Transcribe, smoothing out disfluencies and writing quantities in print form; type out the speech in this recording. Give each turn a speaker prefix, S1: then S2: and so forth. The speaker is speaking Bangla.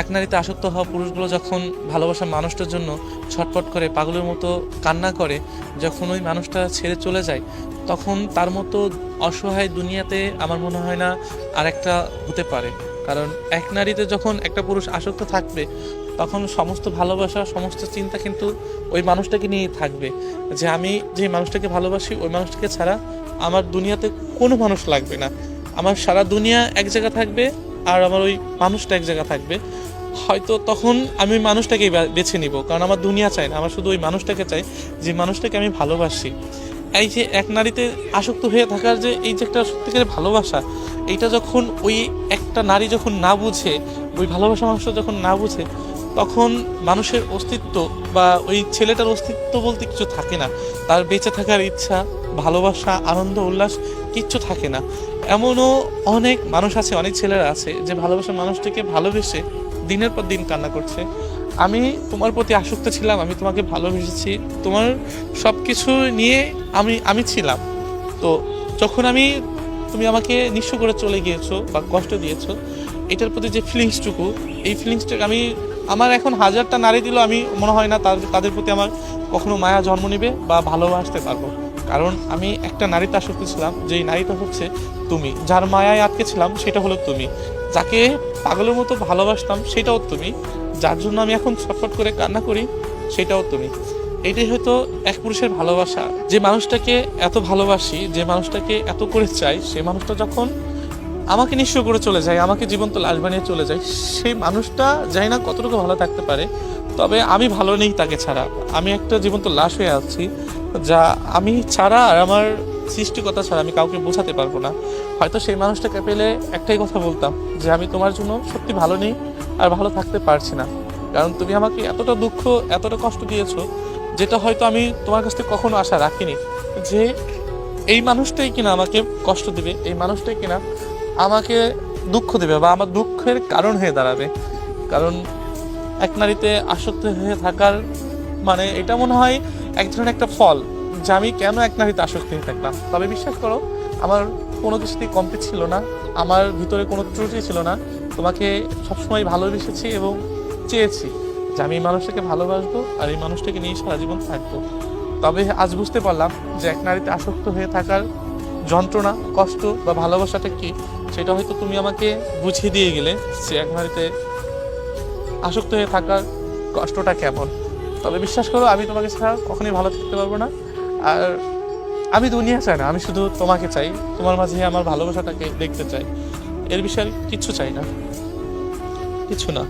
S1: এক নারীতে আসক্ত হওয়া পুরুষগুলো যখন ভালোবাসার মানুষটার জন্য ছটফট করে পাগলের মতো কান্না করে, যখন ওই মানুষটা ছেড়ে চলে যায়, তখন তার মতো অসহায় দুনিয়াতে আমার মনে হয় না আর একটা হতে পারে। কারণ এক নারীতে যখন একটা পুরুষ আসক্ত থাকবে, তখন সমস্ত ভালোবাসা, সমস্ত চিন্তা কিন্তু ওই মানুষটাকে নিয়েই থাকবে। যে আমি যে মানুষটাকে ভালোবাসি, ওই মানুষটাকে ছাড়া আমার দুনিয়াতে কোনো মানুষ লাগবে না। আমার সারা দুনিয়া এক জায়গা থাকবে, আর আমার ওই মানুষটা এক জায়গা থাকবে। হয়তো তখন আমি ওই মানুষটাকেই বেছে নিব, কারণ আমার দুনিয়া চাই না, আমার শুধু ওই মানুষটাকে চাই, যে মানুষটাকে আমি ভালোবাসি। এই যে এক নারীতে আসক্ত হয়ে থাকার যে এই যে একটা সত্যিকারের ভালোবাসা, এইটা যখন ওই একটা নারী যখন না বুঝে, ওই ভালোবাসা মানুষটা যখন না বুঝে, তখন মানুষের অস্তিত্ব বা ওই ছেলেটার অস্তিত্ব বলতে কিছু থাকে না। তার বেঁচে থাকার ইচ্ছা, ভালোবাসা, আনন্দ, উল্লাস কিচ্ছু থাকে না। এমনও অনেক মানুষ আছে, অনেক ছেলেরা আছে যে ভালোবাসার মানুষটিকে ভালোবেসে দিনের পর দিন কান্না করছে। আমি তোমার প্রতি আসক্ত ছিলাম, আমি তোমাকে ভালোবেসেছি, তোমার সব কিছু নিয়ে আমি আমি ছিলাম। তো যখন তুমি আমাকে নিঃস্ব করে চলে গিয়েছো বা কষ্ট দিয়েছো, এটার প্রতি যে ফিলিংসটুকু, এই ফিলিংসটাকে আমার এখন হাজারটা নারী দিল, আমি মনে হয় না তাদের প্রতি আমার কখনো মায়া জন্ম নেবে বা ভালোবাসতে পারবো। কারণ আমি একটা নারীতে আসক্ত ছিলাম, যেই নারীটা হচ্ছে তুমি। যার মায়ায় আটকে ছিলাম সেটা হলো তুমি। যাকে পাগলের মতো ভালোবাসতাম সেটাও তুমি। যার জন্য আমি এখন ছটফট করে কান্না করি সেটাও তুমি। এটাই হয়তো এক পুরুষের ভালোবাসা। যে মানুষটাকে এত ভালোবাসি, যে মানুষটাকে এত করে চাই, সেই মানুষটা যখন আমাকে নিঃস্ব করে চলে যায়, আমাকে জীবন্ত লাশ বানিয়ে চলে যায়, সেই মানুষটা জানি না কতটুকু ভালো থাকতে পারে। তবে আমি ভালো নেই তাকে ছাড়া। আমি একটা জীবন্ত লাশ হয়ে আছি, যা আমি ছাড়া আর আমার সৃষ্টিকর্তা ছাড়া আমি কাউকে বোঝাতে পারবো না। হয়তো সেই মানুষটাকে পেলে একটাই কথা বলতাম, যে আমি তোমার জন্য সত্যি ভালো নেই আর ভালো থাকতে পারছি না। কারণ তুমি আমাকে এতটা দুঃখ, এতটা কষ্ট দিয়েছো, যেটা হয়তো আমি তোমার কাছ থেকে কখনো আশা রাখিনি। যে এই মানুষটাই কিনা আমাকে কষ্ট দিবে, এই মানুষটাই কিনা আমাকে দুঃখ দেবে বা আমার দুঃখের কারণ হয়ে দাঁড়াবে। কারণ এক নারীতে আসক্ত হয়ে থাকার মানে এটা মনে হয় এক ধরনের একটা ফল, যে আমি কেন এক নারীতে আসক্ত হয়ে থাকলাম। তবে বিশ্বাস করো, আমার কোনো কিছুতেই কমতি ছিল না, আমার ভিতরে কোনো ত্রুটি ছিল না। তোমাকে সবসময় ভালোবেসেছি এবং চেয়েছি যে আমি এই মানুষটাকে ভালোবাসবো আর এই মানুষটাকে নিয়ে সারা জীবন থাকবো। তবে আজ বুঝতে পারলাম যে এক নারীতে আসক্ত হয়ে থাকার যন্ত্রণা, কষ্ট বা ভালোবাসাটা কি, সেটা হয়তো তুমি আমাকে বুঝিয়ে দিয়ে গেলে যে এক নারীতে আসক্ত হয়ে থাকার কষ্টটা কেমন। তবে বিশ্বাস করো, আমি তোমাকে ছাড়া কখনোই ভালো থাকতে পারবো না। আর আমি দুনিয়া চাই না, আমি শুধু তোমাকে চাই, তোমার মাঝে আমার ভালোবাসাটাকে দেখতে চাই। এর বিষয়ে কিচ্ছু চাই না, কিছু না।